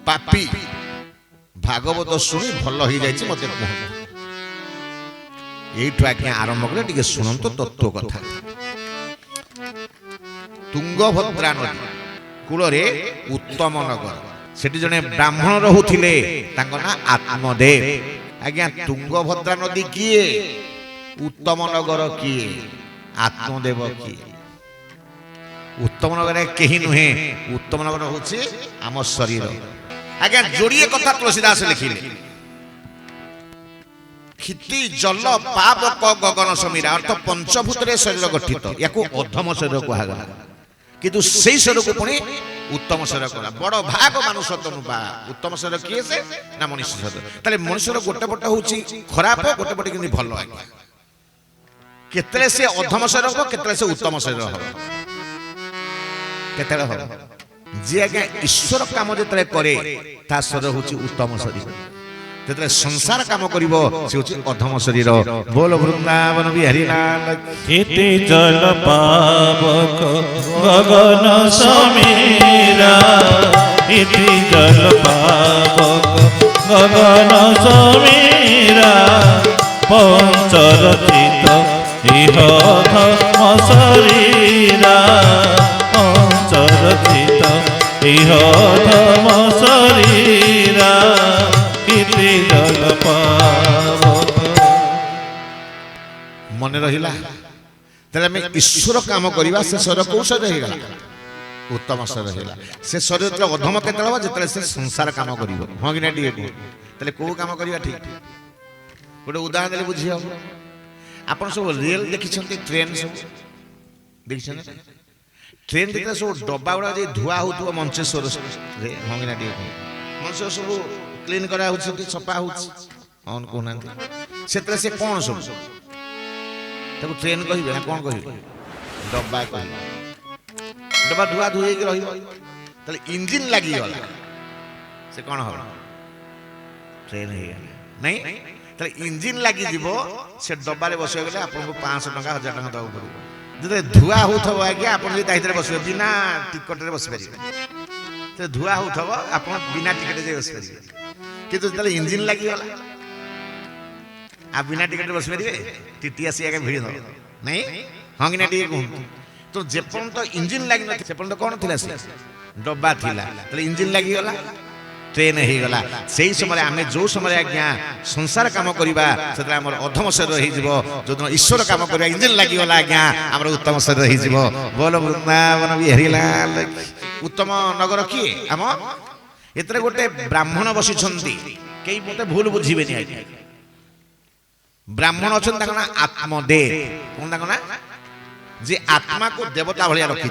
ପାପୀ ଭାଗବତ ଶୁଣି ଭଲ ହେଇଯାଇଛି ମତେ କୁହନ୍ତୁ। এইଠୁ আজ্ঞা আরম্ভ করে টিকে শুনন্তু তত্ত্ব কথা। তুঙ্গভদ্রা নদী কূଳରେ উত্তম নগর, সেটি জনে ব্রাহ্মণ রহুଥିଲେ, তাଙ୍କ না আত্মদেব। আজ্ঞা তুঙ্গভদ্রা নদী কিଏ, উত্তম নগর কিଏ, আত্মদেব কিଏ? উত্তম নগরে কেহি নুহে, উত্তম নগর হচ্ছে আম শরীর। আজ্ঞা যোড়িয়ে কথা তুলসীদাস লিখিলে, ক্ষিতি জল পাবক গগন সমীরা, অর্থ পঞ্চভূতরে শরীর গঠিত, ইয়াকু অধম শরীর কুহাগলা, কিন্তু সেই শরীরକୁ পুଣି উত্তম শরীর করা। বড় ভাগ মানুষ তনুবা উত্তম শরীর কিଏ সে না মনুষ্য শরীর। তাহলে মনুষ্যর গোটে পটে হচ্ছে খারাপ, গোটে পটে কিন্তু ভাল। আজ্ঞা কেতলে সে অধম শরীর হব, কেতলে সে উত্তম শরীর হব, কেতলে হব। যে আজ্ঞা ঈশ্বর কাম যেতলে করে তা শরীর হচ্ছে উত্তম শরীর, যেতলে সংসার কাম করিব সে হচ্ছে অধম শরীর। বল বৃন্দাবন বিহারী লাল। ক্ষিতি জল পাবক গগন সমীরা, ক্ষিতি জল পাবক গগন সমীরা, পঞ্চরচিত ইহ ধর্ম শরীরা, পঞ্চরচিত ইহ ধর্ম শরীরা, ক্ষিতি জল পাবক। মনে রহিলা? তাহলে আমি ঈশ্বর কাম করিবা, সে শরীর কোন শরীর হয়ে গেল? উত্তম শরীর হইলা। সে শরীর যেতলে অধম কেতলে হব, যেতলে সে সংসার কাম করিব। হ্যাঁ কি না টিকে কুহ? তাহলে কোউ কাম করিবা ঠিক? গোটে উদাহরণ দেলে বুঝি হব। আপন সব রেল দেখিছন্তি, ট্রেন সব দেখিছেন? ট্রেন যেতলে সব ডবা গুড়া যে ধোয়া হউথিব মঞ্চেশ্বর রে, হ্যাঁ কি না টিকে কুহ? মঞ্চেশ্বর সব ক্লিন করা হচ্ছে, সফা হচ্ছে, হ্যাঁ কହୁନାହାନ୍ତି। সেতলে সে কোন সব তাকে ট্রেন কহিবে না কোন কহিবে? ডবা কহিবে। ডবা ধোয়া ধুই হইকি রহিব। তাহলে ইঞ্জিন লাগি গলা, সে কোন হব? ট্রেন হয়ে গেল নাই? তাহলে ইঞ্জিন লাগি দিব, সে ডবারে বসিয়ে গেলে আপনাকে 500 টাকা 1000 টাকা দেওয়া পড়িব। যদি ধোয়া হউথব আজ্ঞা, আপনি যদি তা ভিতরে বসিবে বিনা টিকটরে বসি পারিবে। তো ধোয়া হউথব আপন বিনা টিকটে যাই বসি পারিবে। কিন্তু তাহলে ইঞ্জিন লাগি গলা, आप बिना टिकट बस पारे? टीटी आसी आगे भिड़ नहीं? हाँ कि ना टी कहूँ तो जेपन तो इंजिन लगी न सेपन तो कौन थिला से डब्बा थिला, तले इंजिन लगी गला, ट्रेन हे गला। सेही समय आमे जो समय आज्ञा संसार काम करिबा, सेतरा हमर अधम शरीर हे जिवो। जो दिन ईश्वर काम करिबा इंजिन लगी गला आज्ञा, हमर उत्तम शरीर हे जिवो। बोल वृंदावन बिहारी लाल। उत्तम नगर किए हम एतरे गोटे ब्राह्मण बसी छंती, केई मते भूल बुझिबेनी आज्ञा। ब्राह्मण अच्छा ना आत्मदेव, कौन ना जे आत्मा को देवता भाया रखी,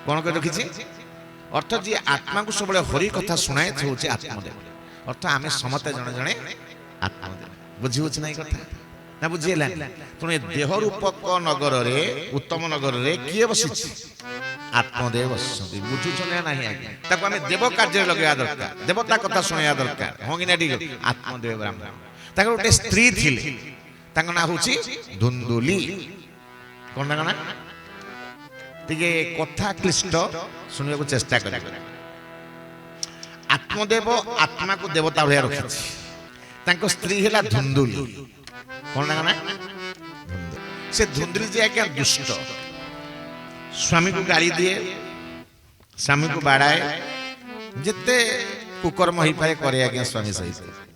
कौन कर रखी? अर्थ जी आत्मा को सब हरि कथा शुणाए से हूँ आत्मदेव। अर्थ आम समते जड़े जड़े आत्मदेव। बुझी हूँ ना कथा ना बुझीला? तेणु देह रूपक नगर रे, उत्तम नगर रे किए बसी? आत्मदेव बसुँच। बुझुच ना आज्ञा? ताको आम देव कार्य लगे दरकार, देवता कथा शुणा दरकार। हाँ कि ना ठीक? आत्मदेव ब्राह्मण ताको गोटे स्त्री थिले, ताको ना होची धुंदुली। कौन ताको ना? टिके कथा क्लिष्ट सुनिया को चेष्टा कर। आत्मदेव आत्मा को देवता भाया रखी, ताको स्त्री हैला धुंदुली। कौन ताको ना? से धुंदुली जे आज्ञा दुष्ट, स्वामी को गाली दिए, स्वामी को बाड़ाए, जिते कुकर्म हो पाए करे आज्ञा स्वामी सहित।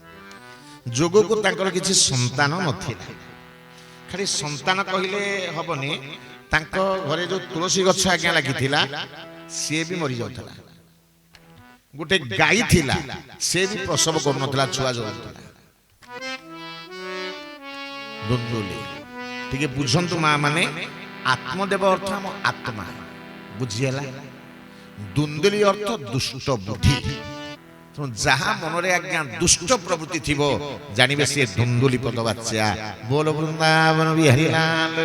जोग को तांकर किसी संतान नथिला, खाली संतान कहले हबनी, तांको घरे जो तुलसी गछ आज्ञा लागिथिला से भी मरि जाउथला। गोटे गाई थिला, से भी प्रसव करनथला, छुआ जाउथला। दुंदुली टिके बुझंतु मा माने आत्मदेव अर्थ हम आत्मा बुझियला, दुंदुली अर्थ दुष्ट बुद्धि। तो जहाँ मनरे आज्ञा दुष्ट प्रवृत्ति थिबो जानिबे से धुंदुली पद बाच्या। बोल वृंदावन बिहारी लाल।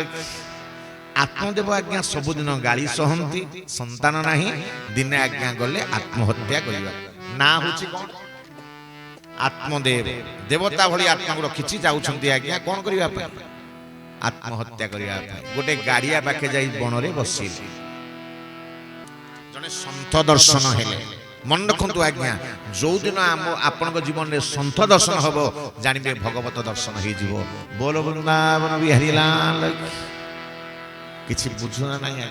आत्मदेव आज्ञा सबुदिन गाली सहंती, संतान नाही, दिने आज्ञा गले आत्महत्या करिबा ना होची कोन? आत्मदेव देवता भली आत्मा को रखिछि, जाउछंती आज्ञा कोन करिबा पे? आत्महत्या करिबा पे। गोटे गाड़िया पाखे जाई बनरे बसिले, जने संत दर्शन हेले, मन रखु आज्ञा जो दिन आपण जीवन में सन्थ दर्शन हम जानवे भगवत दर्शन हो बोल वृंदावन बिहारी लाल किसी बुझुना ना आज्ञा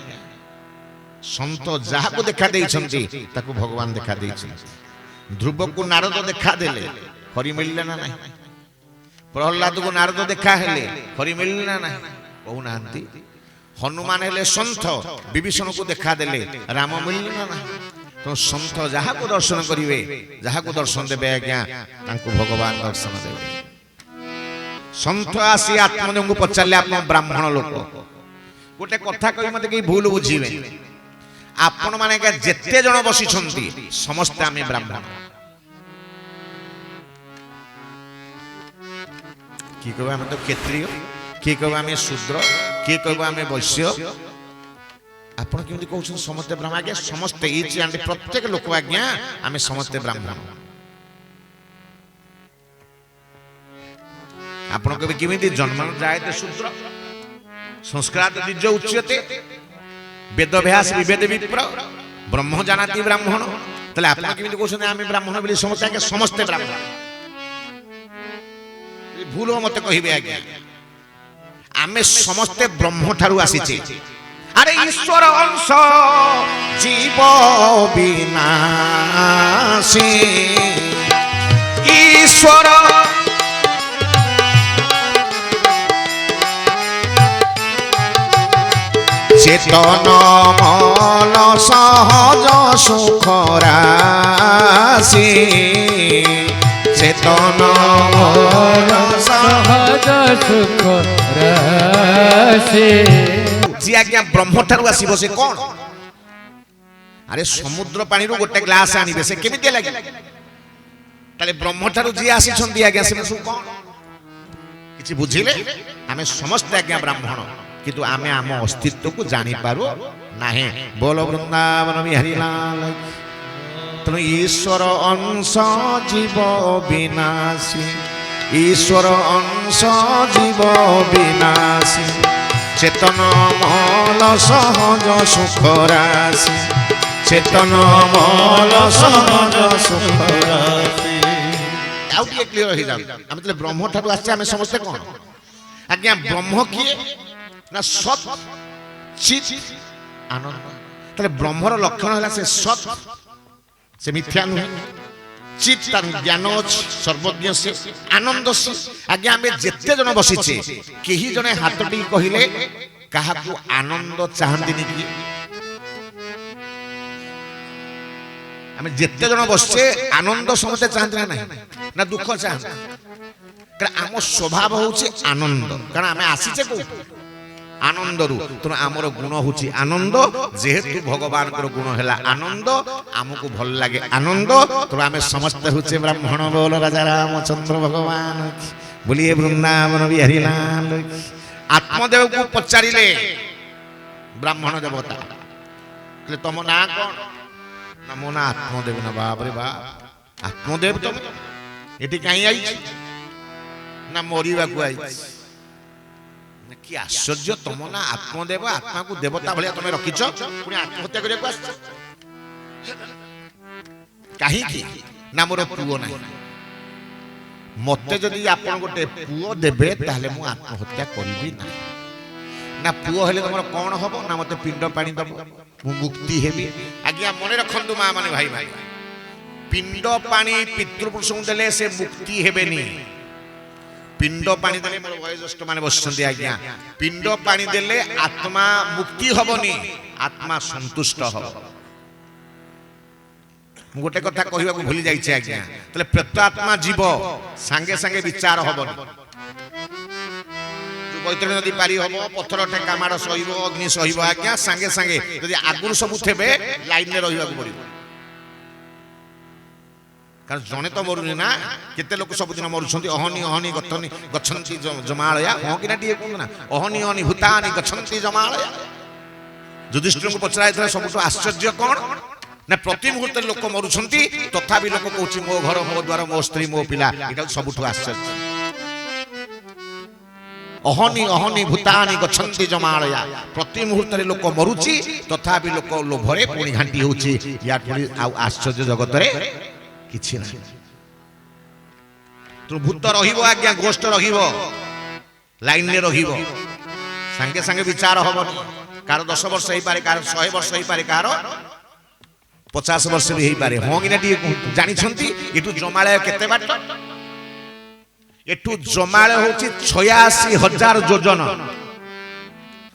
सन्त जहाँ को देखा देइछंती ताकू भगवान देखा देइछंती ध्रुव को नारद देखा देले हरि मिलले ना नहीं प्रहलाद को नारद देखा हेले हरि मिलले ना नहीं कहू नांती हनुमान हेले सन्थ विभीषण को देखा देले राम मिलले ना नहीं तो सन्थ जहाँ को दर्शन करिवे जहाँ को दर्शन देवे आज्ञा तांको भगवान दर्शन देवे सन्थ आसी आत्मदेव को पचारे आप ब्राह्मण लोक गोटे कथा कही मत कहीं भूल बुझे आपण माने जेते जन बसी समस्ते आम ब्राह्मण किए कह आम तो क्षत्रिय किए कह आम शूद्र किए कह आम वैश्य आपण केमती कहते समस्ते ब्राह्मण आज्ञा समस्ते इच एंड प्रत्येक लोक आज्ञा आम समस्ते ब्राह्मण आपण कभी केमती जन्म जायते शूद्र संस्कार द्विज उच्यते वेद अभ्यास विवेद विप्र ब्रह्म जानाति ब्राह्मण तले आपण केमती कहते आम ब्राह्मण बोली समस्ते आज्ञा समस्ते ब्राह्मण भूल मत कहिबे आज्ञा आमे समस्ते ब्रह्म ठारू आसीचे अरे ईश्वर अंश जीव विनाशी ईश्वर चेतन मल सहज सुख राशि चेतन मल सहज सुख राशि जी आज्ञा ब्रह्म ठारू आसीबो से कोन अरे समुद्र पानी रो गोटे ग्लास आनिबे से केमिते लागे ताले ब्रह्म ठारू जी आसी छंदी आज्ञा से सु कोन किछि बुझिले आमे समस्त आज्ञा ब्राह्मण किंतु आमे आम अस्तित्व को जानि पारो नाही बोलो वृंदावन बिहारी लाल तनु ईश्वर अंश जीव विनाशी ईश्वर अंश जीव विनाशी चेतन मल सहज सुख राशि चेतन मल सहज सुख राशि आउ के क्लियर हो जाउ हम तले ब्रह्म ठारू आछे हम समझते कोन आज्ञा ब्रह्म किए ना सत चित आनंद तले ब्रह्मर लक्षण होला से सत से मिथ्या नुहे चित तार ज्ञान सर्वज्ञ से आनंद से आज्ञा आम जेते जन बसीचे केही जने हाथटी कहिले काहाकू आनंद चाहती कि आम जेते जन बसचे आनंद समस्ते चाहती ना नहीं ना दुख चाहते कारण आम स्वभाव होचे आनंद कारण आम आसीचे को आनंद रु तेणु आमर गुण हूँ आनंद जेहेतु भगवान गुण है आनंद आमको भल लगे आनंद तेणु आम समस्ते हूँ ब्राह्मण बोल राजा रामचंद्र भगवान बोलिए वृंदावन बिहारी लाल आत्मदेव को पचारे ब्राह्मण देवता तुम ना कौन ना मो ना आत्मदेव ना बाप रे बाप आत्मदेव तुम ये कहीं आई ना मरवा को आई कि आश्चर्य तुम ना आत्मदेव आत्मा को देवता भाया तुम रखीच पुणी आत्महत्या करने कहीं ना मोर पुओ ना मत जदि आप गोटे पुओ देवे ताहले मु आत्महत्या करी ना ना पुओ हेले तुम कौन हम ना मत पिंड पानी दब मु मुक्ति हेबी आज्ञा मन रखु माँ मैंने भाई भाई पिंड पानी पितृपुरुष को देले से मुक्ति हेबेनी पिंड पानी देले मोर वयोज्येष्ठ माने बसछन्ती आज्ञा पिंड पानी देले आत्मा मुक्ति हबनी आत्मा संतुष्ट हब मु गोटे कथा कहबा को भूली जाइछे आज्ञा तले प्रत्यात्मा जीव संगे संगे विचार हबनी जो बैतरणी नदी पारी हबो पत्थर ठेका माड़ सहिबो अग्नि सहिबो आज्ञा संगे संगे यदि आगुर सब थेबे लाइन रे रहिबा को पड़िबो कारण जने तो मरुनी ना केते लोक सबुदिन मरुछन्ती अहनी अहनी गच्छन्ती जमालया हो कि ना टिए कोन ना अहनी अहनी भूतानि गच्छन्ती जमालया युधिष्ठिर को पचराय सबुठ आश्चर्य कौन ना प्रति मुहूर्त लोक मरुछन्ती तथापि लोक कहउछि मो घर मो द्वार मो स्त्री मो पिला एटा सबुठ आश्चर्य ଅହନି ଅହନି ଭୂତାନି ଗଚ୍ଛନ୍ତି ଜମାଳୟା ପ୍ରତି ମୁହୂର୍ତ୍ତରେ ଲୋକ ମରୁଛି ତଥାପି ଲୋକ ଲୋଭରେ ପୁଣି ଘାଣ୍ଟି ହେଉଛି ୟା ପୁଣି ଆଉ ଆଶ୍ଚର୍ଯ୍ୟ ଜଗତରେ କିଛି ନାହିଁ ତେଣୁ ଭୂତ ରହିବ ଆଜ୍ଞା ଗୋଷ୍ଠ ରହିବ ଲାଇନରେ ରହିବ ସାଙ୍ଗେ ସାଙ୍ଗେ ବିଚାର ହବନି କାହାର 10 ବର୍ଷ ହେଇପାରେ କାହାର 100 ବର୍ଷ ହେଇପାରେ କାହାର 50 ବର୍ଷ ବି ହେଇପାରେ ହଁ କି ନା ଟିକେ ଜାଣିଛନ୍ତି ଏଠୁ ଜମାଳୟ କେତେ ବାଟ ଏଠୁ ଜମାଳୟ ହେଉଛି 86,000 ଯୋଜନ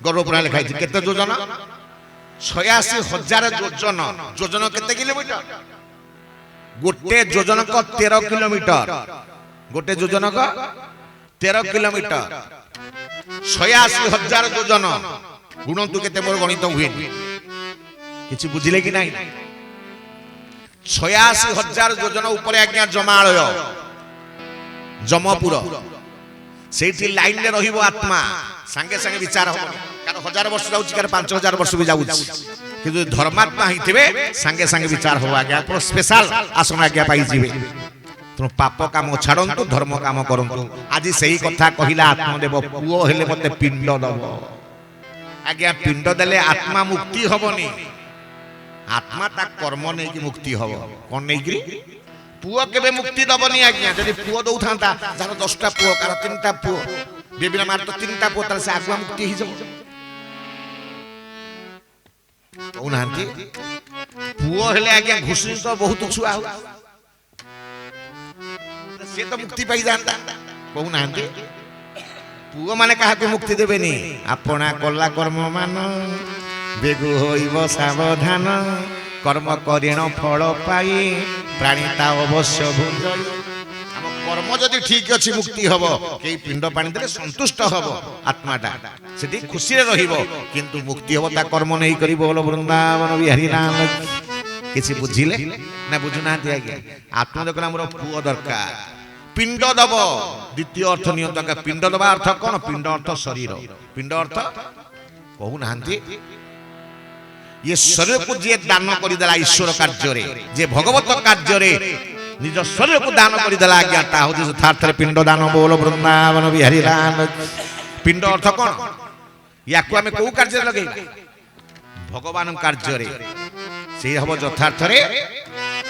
ଗର୍ଭପୁରାଣ ଲେଖା ହେଇଛି କେତେ ଯୋଜନ 86,000 ଯୋଜନ ଯୋଜନ କେତେ କିଲୋମିଟର ଗୋଟେ ଯୋଜନକ 13 କିଲୋମିଟର ଗୋଟେ ଯୋଜନକ 13 କିଲୋମିଟର 86,000 ଯୋଜନ ଗୁଣନ୍ତୁ କେତେ ମୋର ଗଣିତ ହୁଏନି କିଛି ବୁଝିଲେ କି ନାହିଁ 86,000 ଯୋଜନ ଉପରେ ଆଜ୍ଞା ଜମାଳୟ ଜମପୁର ସେଇଠି ଲାଇନରେ ରହିବ ଆତ୍ମା ସାଙ୍ଗେ ସାଙ୍ଗେ ବିଚାର ହବ କାରଣ 1000 ବର୍ଷ ଯାଉଛି କାରଣ 5,000 ବର୍ଷ ବି ଯାଉଛି କିନ୍ତୁ ଧର୍ମାତ୍ମା ହେଇଥିବେ ସାଙ୍ଗେ ସାଙ୍ଗେ ବିଚାର ହବ ଆଜ୍ଞା ଆପଣ ସ୍ପେଶାଲ ଆସନ ଆଜ୍ଞା ପାଇଯିବେ ତେଣୁ ପାପ କାମ ଛାଡ଼ନ୍ତୁ ଧର୍ମ କାମ କରନ୍ତୁ ଆଜି ସେଇ କଥା କହିଲା ଆତ୍ମଦେବ ପୁଅ ହେଲେ ମତେ ପିଣ୍ଡ ଦବ ଆଜ୍ଞା ପିଣ୍ଡ ଦେଲେ ଆତ୍ମା ମୁକ୍ତି ହବନି ଆତ୍ମା ତା କର୍ମ ନେଇକି ମୁକ୍ତି ହବ କଣ ନେଇକି ପୁଅ କେବେ ମୁକ୍ତି ଦବନି ଆଜ୍ଞା ଯଦି ପୁଅ ଦଉଥାନ୍ତା ଯାହାର 10ଟା ପୁଅ କାର 3ଟା ପୁଅ ବିଭିନ୍ନ ମାର 3ଟା ପୁଅ ତାହେଲେ ସେ ଆଗୁଆ ମୁକ୍ତି ହେଇଯିବ କହୁନାହାନ୍ତି ପୁଅ ହେଲେ ଆଜ୍ଞା ଘୁଷୁରି ତ ବହୁତ ଛୁଆ ହଉ ସେ ତ ମୁକ୍ତି ପାଇଯାଆନ୍ତା କହୁନାହାନ୍ତି ପୁଅ ମାନେ କାହାକୁ ମୁକ୍ତି ଦେବେନି ଆପଣା କଲା କର୍ମ ମାନ ବେଗୁ ହୋଇବ ସାବଧାନ কর্ম করিণ ফল পাই প্রাণী তা অবশ্য ভুঞ্জই আম কর্ম যদি ঠিক আছে মুক্তি হব কেই পিণ্ড পানি দেলে সন্তুষ্ট হব আত্মাটা সেটি খুশিরে রহিব কিন্তু মুক্তি হব তা কর্ম নেই করি বল বৃন্দাবন বিহারী নাম কিছু বুঝিলে না বুঝু না আজ্ঞা আত্মা দেখুন আমার পুয় দরকার পিণ্ড দব দ্বিতীয় অর্থ নিয়ন্ত পিণ্ড দবা অর্থ কোন পিণ্ড অর্থ শরীর পিণ্ড অর্থ কহু না ये शरीर को जे दान करदेला ईश्वर कार्य जे भगवत कार्य निज शरीर को दान करदेला आज्ञा ता हो यथार्थ पिंड दान बोल वृंदावन बिहारी राम पिंड अर्थ कौन या आम कौ कार्य लगे भगवान कार्य से हम यथार्थ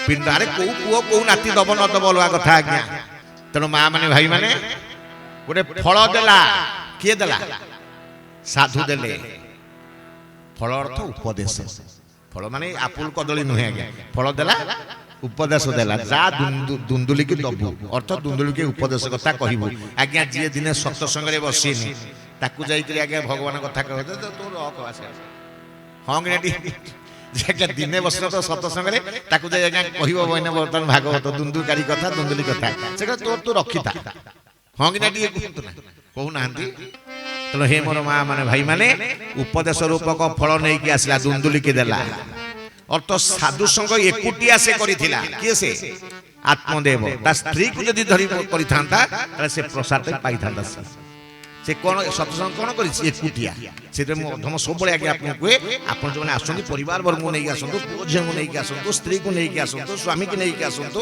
पिंड आरे कौ पुओ कौ नाती दब न दब अलग कथा आज्ञा तेणु माँ माने भाई माने गोटे फल देला किए देला साधु देले फल अर्थ उपदेश फल माने आपुल कदली नुहे आज्ञा फल देला उपदेश देला जा दुंदुली की दबु अर्थ दुंदुली के उपदेश कथा कहबू आज्ञा जे दिने सत्संग रे बसिनी ताकू जाई करी आज्ञा भगवान कथा कह दे तो रख आसे हां रेडी जे दिने बसनो तो सत्संग रे ताकू जाई आज्ञा कहबो बइना बर्तन भागवत दुंदुकारी कथा दुंदुली कथा से तो रखिता हां रेडी कहू नांती तो हे मोर माँ माने भाई माने उपदेश रूपक फल नहीं कि आसला दुंदुली के देला अर्थ साधु संग एकुटिया से करिथिला किए से आत्मदेव ता स्त्री को यदि धरि करिथांता ताले से प्रसाद पाई थांता से कोन सत्संग कोन करि एकुटिया से धम सब बळे आगे आपन को आपन जो माने आसंती परिवार वर्ग को नहीं आसंतु पूज्य को नहीं आसंतु स्त्री को नहीं आसंतु स्वामी को नहीं आसंतु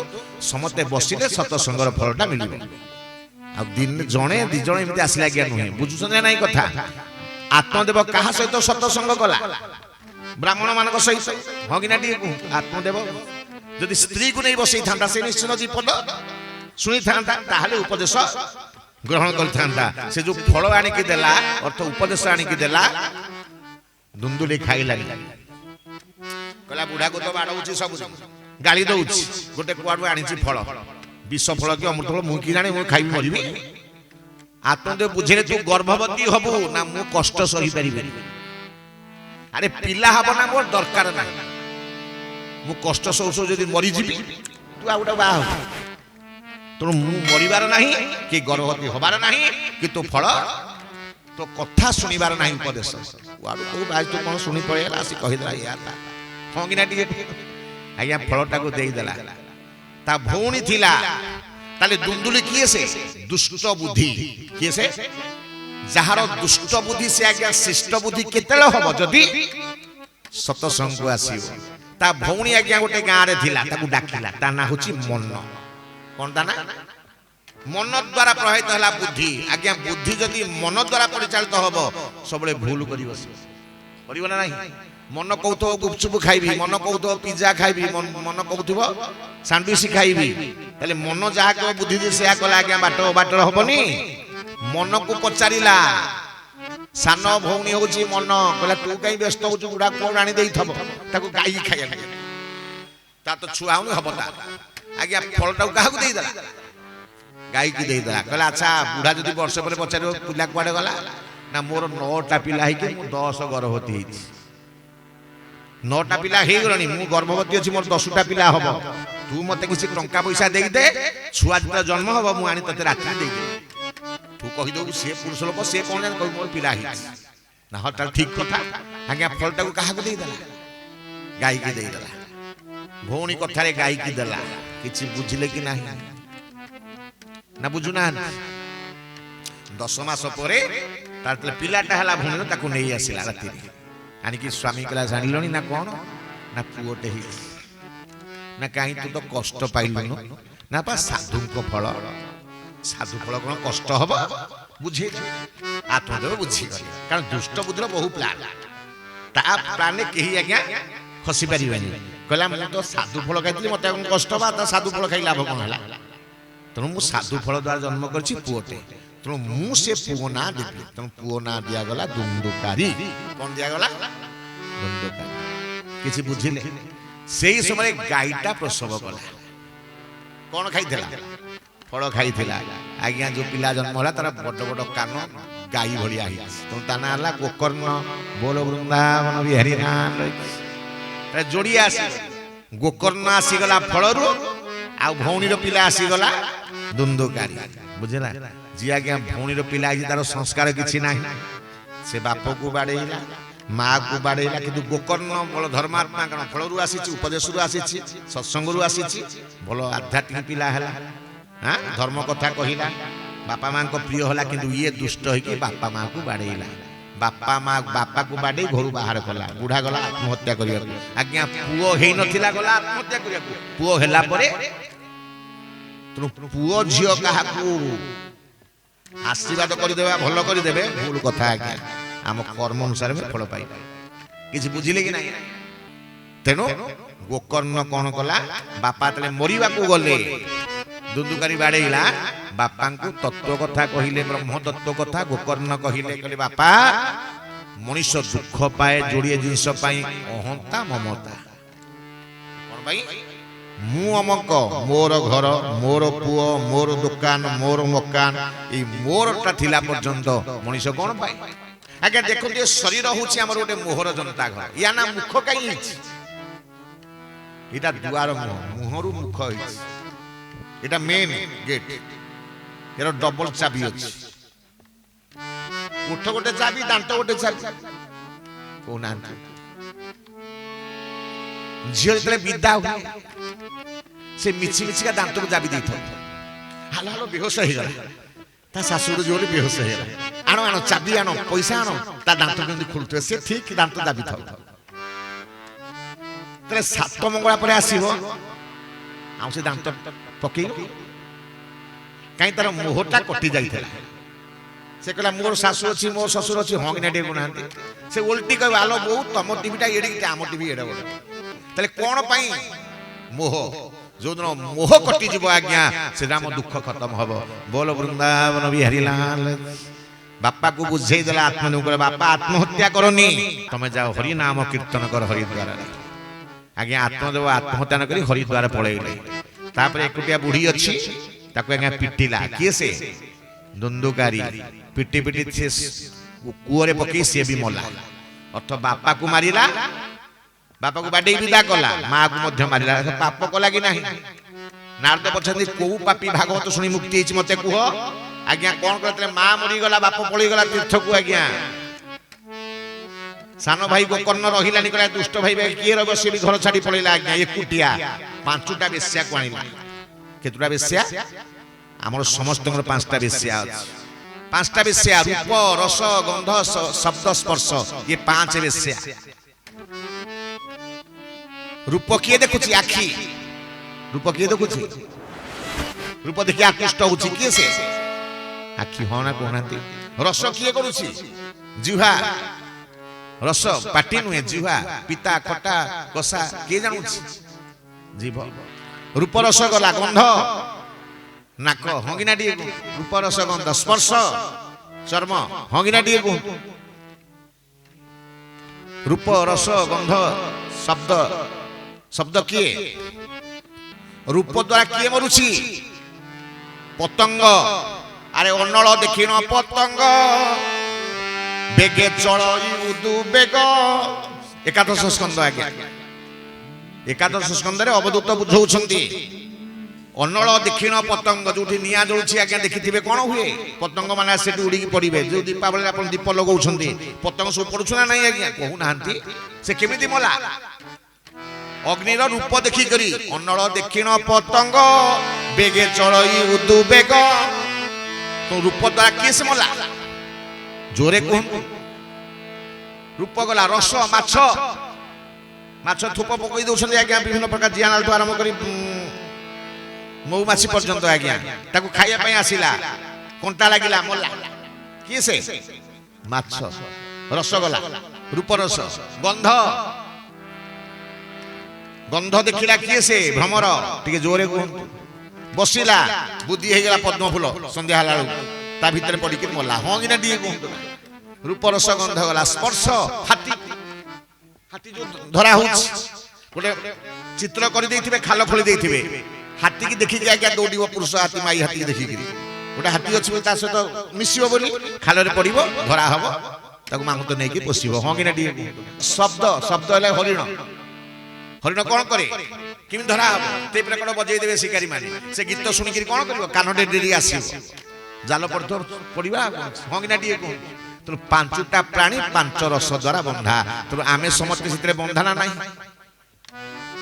समते बसिले सत्संगर फलटा मिलिबो आ दिन जणे दि जणे एमती आसला गया नुहे बुझुछन नाही कथा आत्मदेव कहा सहित सत्संग कला ब्राह्मण मानक सहित हगिना टी आत्मदेव यदि स्त्री को नहीं बसई थांता से निश्चित जीपद सुनी थांता ताहले उपदेश ग्रहण कर थांता से जो फल आनी की देला अर्थ उपदेश आनी की देला दुंदुली खाइला कला बुढ़ा को तो बाड़ौची सब गाली दउची गोटे कुआडू आनी छि फल विष फल कि अमृत फल मुझे जाने मुझे खाई मरबी आत्मदेव बुझे तू गर्भवती हबू ना मु कष्ट सही पारि अरे पिला हब ना मोर दरकार ना मु कष्ट सौ सौ जदि मरी जीवी तू आ गोटे बाह तो मु मरिबार नाही कि गर्भवती हबार नाही कि तो फल तो कथा सुनिबार नाही उपदेश वाडू को भाई तू कोन सुनी पळेला आसी कहि देला याता होंगिना टी आज्ञा फलटा को देई देला ता भौणी थिला ताले दुंदुली किए से दुष्ट बुद्धि किए से जहार दुष्ट बुद्धि से आज्ञा शिष्ट बुद्धि केतेले हबो जदी सत्संग को आसीबो ता भौणी आज्ञा गोटे गां रे थिला ताकू डाकिला ता ना होची मन कोन ता ना मन द्वारा प्रभावित है बुद्धि आज्ञा बुद्धि जदि मन द्वारा परिचालित हम सब भूल कर ना नहीं मन कहू गुपचुप खाइबी मन कहू पिज्जा खाइबी मन कहू सांडविच खाइबी ताले मन जहाँ कह बुद्धि से कला आज्ञा बाट बाट हेनी मन को पचारा सान भौणी हूँ मन कहला तू कहीं व्यस्त हो गुड़ा कौन आनी गाई खाइबा ता तो छुआ हूँ हम आज्ञा फलटा क्या देदेला गाई की देदेला कहला अच्छा बुढ़ा जब वर्ष पर पचार पिला कुआड़े गला ना मोर 9टा पिला है 10 गर्भवती 9टा पिला हो गलानी मु गर्भवती अच्छी मोर 10टा पिला हम तू मत किसी टंका पैसा दे दे छुआ जो जन्म हम मुझे ते राति दे तू कहीदे सी पुरुष लोक सी कौन जान कह मोर पिला ना हाँ तार ठीक कथा आज्ञा फलटा क्या देदेला गाई की देदेला भौणी कथारे गाई की देला किसी बुझिले कि ना ना बुझुना 10 मास पर पिलाटा है भौणी ताकू नहीं आसला राति आणिकी स्वामी कहला जानिलनी ना कौन ना पुओटे ही ना कहीं तू तो कष्ट पाइलुनु ना पा साधु फल साधु फल कौन कष्ट हम बुझे आत्मदेव बुझी गले कारण दुष्ट बुद्धिर बहु प्लान ता प्लान कहीं आज्ञा खसी पारिबानी कहला मु तो साधु फल खाई मत कष्ट बा साधु फल खाई लाभ कौन है तेणु मु साधु फल द्वारा जन्म करछि पुओटे तेणु मु से पुओ ना देबी तेणु पुओ ना दिया गला दुंदुकारी कौन दिया गला दुंदुकारी किछि बुझिले सेही समय गाईटा प्रसव कला कौन खाइथिला फल खाइथिला आज्ञा जो पिला जन्म होला तार बड़ बड़ कान गाई भलिया ही तेणु ता ना हला गोकर्ण बोल वृंदावन बिहारी नाम जोड़ी आसी गोकर्ण आसीगला फलरू आ भौणीर पिला आसीगला दुंदुकारी बुझला जी आज्ञा भौणीर पिला तार संस्कार किसी ना से बाप को बाड़ेला माँ को बाड़ेला कि गोकर्ण भल धर्मात्मा कौन फलरू आसी उपदेश आसी सत्संग आसी भल आध्यात्मिक पिला है हाँ धर्म कथा कहला बापा माँ को प्रिय होला कि ये दुष्ट हो बापा माँ को बाड़ेला बापा माँ बापा को बाड़े घर बाहर कला बुढ़ा गला आत्महत्या करिया आज्ञा पुओ हे नथिला गला आत्महत्या करिया पुओ हैला परे पुओ झियो काहाकू आशीर्वाद कर देबा भलो कर देबे भूल कथा आज्ञा आम कर्म अनुसार में फल पाई किसी बुझिले कि नहीं तेणु गोकर्ण कौन कला बापा तले मरिबा को गले दुंदुकारी बाड़ेला बापा को तत्व कथा कहले ब्रह्म तत्व कथा गोकर्ण कहले कहले बापा मनुष्य दुख पाए जोड़िए जिनस पाई अहंता ममता कौन भाई मु अमक मोर घर मोर पुओ मोर दुकान मोर मकान ये मोरटा थिला पर्यंत मनुष्य कौन पाए आज्ञा देखो ये शरीर होची हमर गोटे मोहर जनता घर या ना मुख कहीं इटा दुआर मुहरु मुख होई इटा मेन गेट यार डबल चाबी अच्छी उठ गोटे चाबी दांत गोटे चाबी को ना झील जब विदा हुए से मिछि मिछि का दांत को चाबी देथ हालो हालो बेहोश हो गला ता सासुर जोर बेहोश हो गला आनो आनो चाबी आनो पैसा आनो ता दांत केंदी खुलते से ठीक दांत चाबी था तले सात मंगला पर आसीबो आ से दांत पकई कहीं तार मोहटा कटि जाइला से कहला मोर सासु अच्छी मोर ससुर अच्छी हाँ कि गुना से उल्टी कह आलो बो तुम टीवीटा एड़ी आम टीवी एड़ा बोल ताले कौन पाई मोह जो दिन मोह कटि जीव आज्ञा से राम दुख खत्म हम बोल वृंदावन बिहारी लाल बापा को बुझे देला आत्मनिर्भर बापा आत्महत्या करनी तुम जाओ हरि नाम कीर्तन कर हरिद्वार आज्ञा आत्मदेव आत्महत्या न करी हरिद्वार पळेइले तापर एकुटिया बुढ़ी अच्छी ताको आज्ञा पिटिला किए से दुंदुकारी पिटी पिटी से कुआरे पकई से भी मला अर्थ बापा को मारिला बापा को बाडे विदा कला माँ को मध्य मारिला पाप कला कि नहीं नारद पछंदी को पापी भागवत सुनी मुक्ति हिच मते कुह आज्ञा कौन करते माँ मरी गला बाप पळी गला तीर्थ को आज्ञा सानो भाई गोकर्ण रहिलानी कहला दुष्ट भाई किए रब से भी घर छाड़ी पळेला आज्ञा एकुटिया पांचटा बेश्या को आनिला केतुटा बेश्या आमर समस्त पांचटा बेश्या अछि पांचटा बेश्या रूप रस गंध शब्द स्पर्श ये पांच बेश्या रूप किए देखुची आखी रूप किए देखुची ରୂପ ଦେଖି ଆକୃଷ୍ଟ ହଉଛି କିଏ ସେ ଆଖି ହଁ ନା କହୁନାହାନ୍ତି ରସ କିଏ କରୁଛି ଜିହ୍ୱା ରସ ପାଟି ନୁହେଁ ଜିହ୍ୱା ପିତା ଖଟା କଷା କିଏ ଜାଣୁଛି ଜିଭ ରୂପ ରସ ଗଲା ଗନ୍ଧ ନାକ ହଙ୍ଗିନା ଟିକେ ରୂପ ରସ ଗନ୍ଧ ସ୍ପର୍ଶ ଚର୍ମ ହଙ୍ଗିନା ଟିକେ କୁହନ୍ତୁ ରୂପ ରସ ଗନ୍ଧ ଶବ୍ଦ ଶବ୍ଦ କିଏ ରୂପ ଦ୍ୱାରା କିଏ ମରୁଛି ପତଙ୍ଗ ଆରେ ଅନଳ ଦେଖିନ ପତଙ୍ଗ ବେগে ଚଳଇ ଉଦୁବେଗ ଏକାଦଶ ସ୍କନ୍ଧ ଆଜ୍ଞା ଏକାଦଶ ସ୍କନ୍ଧରେ ଅବଧୂତ ବୁଝଉଛନ୍ତି ଅନଳ ଦେଖିନ ପତଙ୍ଗ ଯୋଉଠି ନିଆଁ ଜଳୁଛି ଆଜ୍ଞା ଦେଖିଥିବେ କଣ ହୁଏ ପତଙ୍ଗ ମାନେ ସେଠି ଉଡ଼ିକି ପଡ଼ିବେ ଯୋଉ ଦୀପାବଳିରେ ଆପଣ ଦୀପ ଲଗାଉଛନ୍ତି ପତଙ୍ଗ ସବୁ ପଡୁଛୁ ନା ନାହିଁ ଆଜ୍ଞା କହୁନାହାନ୍ତି ସେ କେମିତି ମଲା ଅଗ୍ନିର ରୂପ ଦେଖିକରି ଅନଳ ଦେଖିନ ପତଙ୍ଗ ବେগে ଚଳଇ ଉଦୁବେଗ ତ ରୂପ ଦ୍ୱାରା କିଏ ସେ ମଲା ଜୋରେ କୁହନ୍ତୁ ରୂପ ଗଲା ରସ ମାଛ ମାଛ ଥୁପ ପକେଇ ଦଉଛନ୍ତି ଆଜ୍ଞା ବିଭିନ୍ନ ପ୍ରକାର ଜିଆନାଳଠୁ ଆରମ୍ଭ କରି ମହୁମାଛି ପର୍ଯ୍ୟନ୍ତ ଆଜ୍ଞା ତାକୁ ଖାଇବା ପାଇଁ ଆସିଲା କଣ୍ଟା ଲାଗିଲା ମଲା କିଏ ସେ ମାଛ ରସ ଗଲା ରୂପ ରସ ଗନ୍ଧ ଗନ୍ଧ ଦେଖିଲା କିଏ ସେ ଭ୍ରମର ଟିକେ ଜୋରେ କୁହନ୍ତୁ ବସିଲା ବୁଦ୍ଧି ହେଇଗଲା ପଦ୍ମ ଫୁଲ ସନ୍ଧ୍ୟା ହେଲା ବେଳକୁ ତା ଭିତରେ ପଡିକି ମଲା ହଁ କିନା ଟିକେ କୁହନ୍ତୁ ରୂପ ରସ ଗନ୍ଧ ଗଲା ସ୍ପର୍ଶ ହାତୀ ହାତୀ ଯୋଉ ଧରା ହଉଛି ଗୋଟେ ଚିତ୍ର କରିଦେଇଥିବେ ଖାଲ ଖୋଳି ଦେଇଥିବେ ହାତୀ କି ଦେଖିକି ଆଜ୍ଞା ଦୌଡ଼ିବ ପୁରୁଷ ହାତୀ ମାଇ ହାତୀ ଦେଖିକିରି ଗୋଟେ ହାତୀ ଅଛି ତା ସହିତ ମିଶିବ ବୋଲି ଖାଲରେ ପଡିବ ଧରା ହବ ତାକୁ ମାମୁତ ନେଇକି ପୋଷିବ ହଁ କିନା ଟିକେ ଶବ୍ଦ ଶବ୍ଦ ହେଲେ ହରିଣ ହରିଣ କଣ କରେ କେମିତି ଧରା ହବ ଟେପ୍ ରେକର୍ଡ ବଜେଇ ଦେବେ ଶିକାରୀ ମାନେ ସେ ଗୀତ ଶୁଣିକିରି କଣ କରିବ କାନରେ ଡେରି ଆସିବ ଜାଲ ପଡିଥିବ ପଡିବା ହଁ କିନା ଟିକେ କୁହନ୍ତୁ ତେଣୁ ପାଞ୍ଚଟା ପ୍ରାଣୀ ପାଞ୍ଚ ରସ ଦ୍ୱାରା ବନ୍ଧା ତେଣୁ ଆମେ ସମସ୍ତେ ସେଥିରେ ବନ୍ଧା ନା ନାହିଁ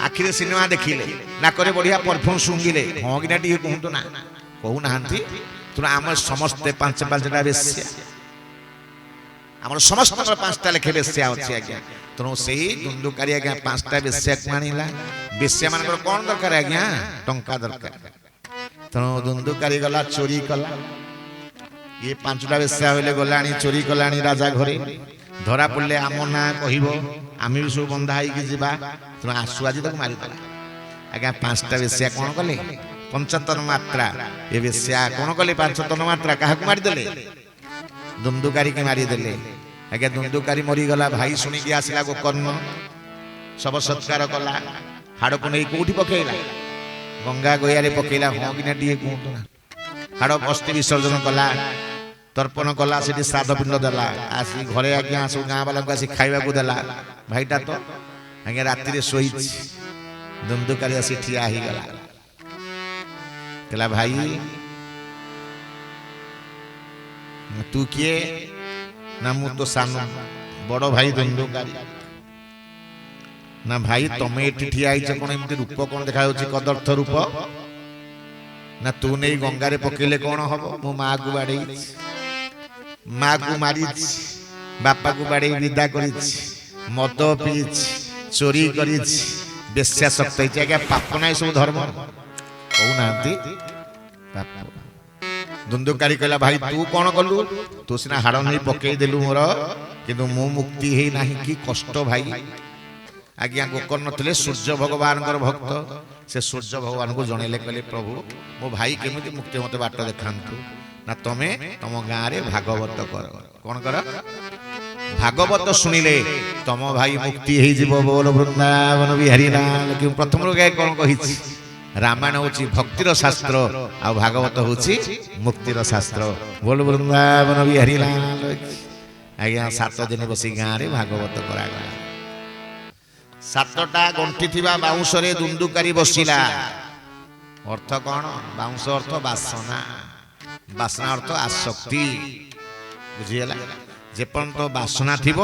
ଆଖିରେ ସିନେମା ଦେଖିଲେ ନାକରେ ବଢିଆ ପରଫ୍ୟୁମ ଶୁଙ୍ଘିଲେ ହଁ କିନା ଟିକେ କୁହନ୍ତୁ ନା କହୁନାହାନ୍ତି ତେଣୁ ଆମେ ସମସ୍ତେ ପାଞ୍ଚଟା ବେଶ୍ୟା ଆମର ସମସ୍ତଙ୍କର ପାଞ୍ଚଟା ଲେଖେ ବେଶ୍ୟା ଅଛି ଆଜ୍ଞା ତେଣୁ ସେଇ ଦୁନ୍ଦୁକାରୀ ଆଜ୍ଞା ପାଞ୍ଚଟା ବେଶ୍ୟାକୁ ଆଣିଲା ବେଶ୍ୟା ମାନଙ୍କର କଣ ଦରକାର ଆଜ୍ଞା ଟଙ୍କା ଦରକାର ତେଣୁ ଦୁନ୍ଦୁକାରୀ ଗଲା ଚୋରି କଲା ଇଏ ପାଞ୍ଚଟା ବେଶ୍ୟା ହେଲେ ଗଲାଣି ଚୋରି କଲାଣି ରାଜା ଘରେ ଧରା ପଡ଼ିଲେ ଆମ ନାଁ କହିବ ଆମେ ବି ସବୁ ବନ୍ଧା ହେଇକି ଯିବା ତେଣୁ ଆସୁ ଆଜି ତାକୁ ମାରିଦେଲା ଆଜ୍ଞା ପାଞ୍ଚଟା ବେଶ୍ୟା କଣ କଲେ ପଞ୍ଚତନ ମାତ୍ରା ଏ ବେଶ୍ୟା କଣ କଲେ ପାଞ୍ଚତନ ମାତ୍ରା କାହାକୁ ମାରିଦେଲେ ଦୁନ୍ଦୁକାରୀକି ମାରିଦେଲେ ଆଜ୍ଞା ଦୁନ୍ଦୁକାରୀ ମରିଗଲା ଭାଇ ଶୁଣିକି ଆସିଲା ଗୋକର୍ଣ୍ଣ ଶବ ସତ୍କାର କଲା ହାଡ଼କୁ ନେଇ କୋଉଠି ପକେଇଲା ଗଙ୍ଗା ଗୟାରେ ପକେଇଲା ହଁ କିନା ଟିକେ କୁହନ୍ତୁ ନା ହାଡ଼ ବସ୍ତି ବିସର୍ଜନ କଲା ତର୍ପଣ କଲା ସେଠି ଶ୍ରାଦ୍ଧ ପିଣ୍ଡ ଦେଲା ଆସି ଘରେ ଆଜ୍ଞା ସବୁ ଗାଁ ବାଲାଙ୍କୁ ଆସି ଖାଇବାକୁ ଦେଲା ଭାଇଟା ତ ଆଜ୍ଞା ରାତିରେ ଶୋଇଛି ଦୁନ୍ଦୁକାରୀ ଆସି ଠିଆ ହେଇଗଲା କହିଲା ଭାଇ ତୁ କିଏ ନା ମୁଁ ତ ସାନ ବଡ଼ ଭାଇ ଦୁନ୍ଦୁକାରୀ ନା ଭାଇ ତମେ ଏଠି ଠିଆ ହେଇଛ କଣ ଏମିତି ରୂପ କଣ ଦେଖାଯାଉଛି କଦର୍ଥ ରୂପ ନା ତୁ ନେଇ ଗଙ୍ଗାରେ ପକେଇଲେ କଣ ହବ ମୁଁ ମାକୁ ବାଡେଇଛି ମାକୁ ମାରିଛି ବାପାକୁ ବାଡେଇ ବିଦା କରିଛି ମଦ ପିଇଛି ଚୋରି କରିଛି ବେଶ୍ୟାସକ୍ତ ହେଇଛି ଆଜ୍ଞା ପାପ ନାହିଁ ସବୁ ଧର୍ମ କହୁନାହାନ୍ତି ପାପ ଦୁନ୍ଦୁକାରୀ କହିଲା ଭାଇ ତୁ କଣ କଲୁ ତୁ ସିନା ହାଡ଼ ନେଇ ପକେଇ ଦେଲୁ ମୋର କିନ୍ତୁ ମୁଁ ମୁକ୍ତି ହେଇ ନାହିଁ କି କଷ୍ଟ ଭାଇ ଆଜ୍ଞା ଗୋକର୍ଣ୍ଣ ଥିଲେ ସୂର୍ଯ୍ୟ ଭଗବାନଙ୍କର ଭକ୍ତ ସେ ସୂର୍ଯ୍ୟ ଭଗବାନଙ୍କୁ ଜଣେଇଲେ କହିଲେ ପ୍ରଭୁ ମୋ ଭାଇ କେମିତି ମୁକ୍ତି ମତେ ବାଟ ଦେଖାନ୍ତୁ ନା ତମେ ତମ ଗାଁରେ ଭାଗବତ କର କଣ କର ଭାଗବତ ଶୁଣିଲେ ତମ ଭାଇ ମୁକ୍ତି ହେଇଯିବ ବୋଲ ବୃନ୍ଦାବନ ବିହାରୀ ଲାଲ ପ୍ରଥମରୁ ଗାଏ କଣ କହିଛି ରାମାୟଣ ହଉଛି ଭକ୍ତିର ଶାସ୍ତ୍ର ଆଉ ଭାଗବତ ହଉଛି ମୁକ୍ତିର ଶାସ୍ତ୍ର ବୋଲ ବୃନ୍ଦାବନ ବିହାରୀ ଲାଲ ଆଜ୍ଞା 7 ଦିନ ବସି ଗାଁରେ ଭାଗବତ କରାଗଲା 7ଟା ଗଣ୍ଠି ଥିବା ବାଉଁଶରେ ଦୁନ୍ଦୁକାରୀ ବସିଲା ଅର୍ଥ କଣ ବାଉଁଶ ଅର୍ଥ ବାସନା ବାସନା ଅର୍ଥ ଆସକ୍ତି ବୁଝିଗଲା ଯେପର୍ଯ୍ୟନ୍ତ ବାସନା ଥିବ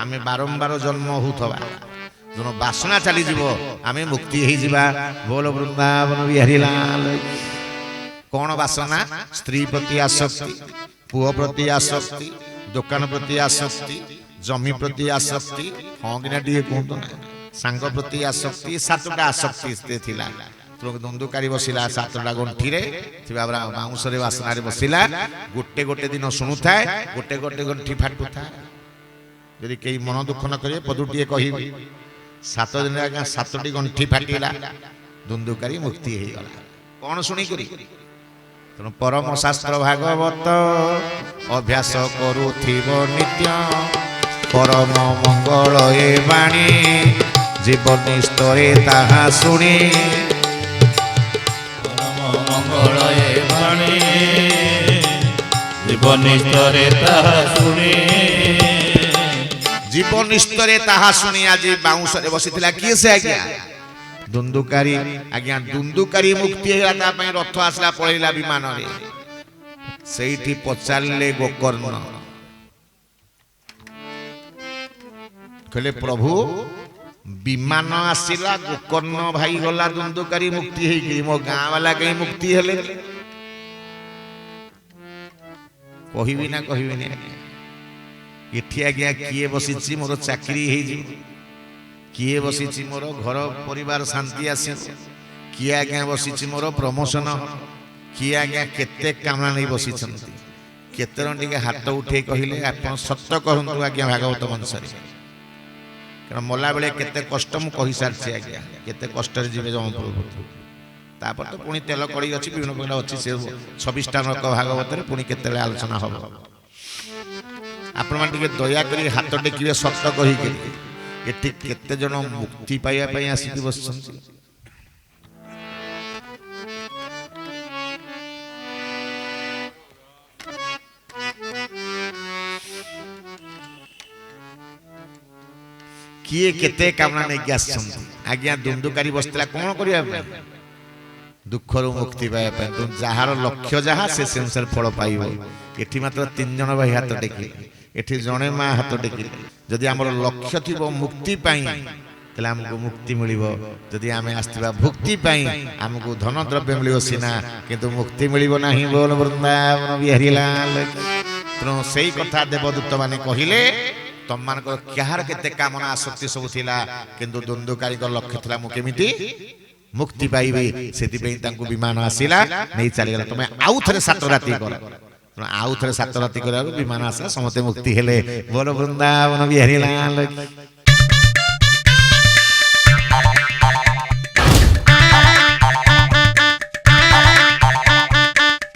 ଆମେ ବାରମ୍ବାର ଜନ୍ମ ହଉଥିବା ଯୋଉ ବାସନା ଚାଲିଯିବ ଆମେ ମୁକ୍ତି ହେଇଯିବା ବୋଲ ବୃନ୍ଦାବନ ବିହାରୀ ଲାଲ କଣ ବାସନା ସ୍ତ୍ରୀ ପ୍ରତି ଆସକ୍ତି ପୁଅ ପ୍ରତି ଆସକ୍ତି ଦୋକାନ ପ୍ରତି ଆସକ୍ତି ଜମି ପ୍ରତି ଆସକ୍ତି ହଁ କିନା ଟିକେ କୁହନ୍ତୁ ନା ସାଙ୍ଗ ପ୍ରତି ଆସକ୍ତି 7ଟା ଆସକ୍ତି ଥିଲା ଦୁନ୍ଦୁକାରୀ ବସିଲା 7ଟା ଗଣ୍ଠିରେ ଥିବା ବାଉଁଶରେ ବାସନାରେ ବସିଲା ଗୋଟେ ଗୋଟେ ଦିନ ଶୁଣୁଥାଏ ଗୋଟେ ଗୋଟେ ଗଣ୍ଠି ଫାଟୁଥାଏ ଯଦି କେହି ମନ ଦୁଃଖ ନ କରିବେ ପଦୁଟିଏ କହିବି 7 ଦିନରେ ଆଜ୍ଞା 7ଟି ଗଣ୍ଠି ଫାଟିଲା ଦୁନ୍ଦୁକାରୀ ମୁକ୍ତି ହେଇଗଲା କଣ ଶୁଣିକରି ତେଣୁ ପରମ ଶାସ୍ତ୍ର ଭାଗବତ ଅଭ୍ୟାସ କରୁଥିବ ନିତ୍ୟ ପରମ ମଙ୍ଗଳ ଏ ବାଣୀ ଜୀବନୀ ସ୍ତରେ ତାହା ଶୁଣି ମଙ୍ଗଳ ଏ ବାଣୀ ଜୀବନୀ ସ୍ତରେ ତାହା ଶୁଣି ଜୀବନୀ ସ୍ତରେ ତାହା ଶୁଣି ଆଜି ବାଉଁଶରେ ବସିଥିଲା କିଏ ସେ ଆଜ୍ଞା ଦୁନ୍ଦୁକାରୀ ଆଜ୍ଞା ଦୁନ୍ଦୁକାରୀ ମୁକ୍ତି ହେଇଗଲା ତା ପାଇଁ ରଥ ଆସିଲା ପଳେଇଲା ବିମାନରେ ସେଇଠି ପଚାରିଲେ ଗୋକର୍ଣ୍ଣ କହିଲେ ପ୍ରଭୁ ବିମାନ ଆସିଲା ଗୋକର୍ଣ୍ଣ ଭାଇ ଗଲା ଦୁନ୍ଦୁକାରୀ ମୁକ୍ତି ହେଇକି ମୋ ଗାଁ ବାଲା କେହି ମୁକ୍ତି ହେଲେ କହିବି ନା କହିବିନି ଏଠି ଆଜ୍ଞା କିଏ ବସିଛି ମୋର ଚାକିରି ହେଇଯିବ କିଏ ବସିଛି ମୋର ଘର ପରିବାର ଶାନ୍ତି ଆସିବ କିଏ ଆଜ୍ଞା ବସିଛି ମୋର ପ୍ରମୋଶନ କିଏ ଆଜ୍ଞା କେତେ କାମନା ନେଇ ବସିଛନ୍ତି କେତେ ଜଣ ଟିକେ ହାତ ଉଠେଇ କହିଲେ ଆପଣ ସତ କହନ୍ତୁ ଆଜ୍ଞା ଭାଗବତ ବଂଶରେ କାରଣ ମଲା ବେଳେ କେତେ କଷ୍ଟ ମୁଁ କହିସାରିଛି ଆଜ୍ଞା କେତେ କଷ୍ଟରେ ଯିବେ ଜମପୁର ତାପରେ ତ ପୁଣି ତେଲ କଡ଼ି ଅଛି ବିଭିନ୍ନ ପ୍ରକାର ଅଛି ସେ 26ଟା ନରକ ଭାଗବତରେ ପୁଣି କେତେବେଳେ ଆଲୋଚନା ହବ ଆପଣମାନେ ଟିକେ ଦୟାକରି ହାତ ଟେକିବେ ସତ କହିକି ଏଠି କେତେ ଜଣ ମୁକ୍ତି ପାଇବା ପାଇଁ ଆସିକି ବସିଛନ୍ତି କିଏ କେତେ କାମନା ନେଇକି ଆସିଛନ୍ତି ଆଜ୍ଞା ଦୁନ୍ଦୁକାରୀ ବସିଥିଲା କଣ କରିବା ପାଇଁ ଦୁଃଖରୁ ମୁକ୍ତି ପାଇବା ପାଇଁ ଯାହାର ଲକ୍ଷ୍ୟ ଯାହା ସେ ଅନୁସାରେ ଫଳ ପାଇବ ଏଠି ମାତ୍ର 3 ଜଣ ଭାଇ ହାତ ଟେକିଲେ ଏଠି ଜଣେ ମା ହାତ ଟେକିଲେ ଯଦି ଆମର ଲକ୍ଷ୍ୟ ଥିବ ମୁକ୍ତି ପାଇଁ ତାହେଲେ ଆମକୁ ମୁକ୍ତି ମିଳିବ ଯଦି ଆମେ ଆସିଥିବା ଭୁକ୍ତି ପାଇଁ ଆମକୁ ଧନ ଦ୍ରବ୍ୟ ମିଳିବ ସିନା କିନ୍ତୁ ମୁକ୍ତି ମିଳିବ ନାହିଁ ବୋଲ ବୃନ୍ଦାବନ ବିହାରୀ ଲାଲ ତେଣୁ ସେଇ କଥା ଦେବଦୂତ ମାନେ କହିଲେ ତମମାନଙ୍କର କାହାର କେତେ କାମନା ଆସକ୍ତି ସବୁ ଥିଲା କିନ୍ତୁ ଦୁନ୍ଦୁକାରୀଙ୍କ ଲକ୍ଷ୍ୟ ଥିଲା ମୁଁ କେମିତି ମୁକ୍ତି ପାଇବି ସେଥିପାଇଁ ତାଙ୍କୁ ବିମାନ ଆସିଲା ନେଇ ଚାଲିଗଲା ତମେ ଆଉ ଥରେ 7 ରାତି କର ଆଉ ଥରେ 7 ରାତି କରିବାରୁ ବିମାନ ଆସିଲା ସମସ୍ତେ ମୁକ୍ତି ହେଲେ ବୋଲ ବୃନ୍ଦାବନ ବିହାରୀ ଲାଲ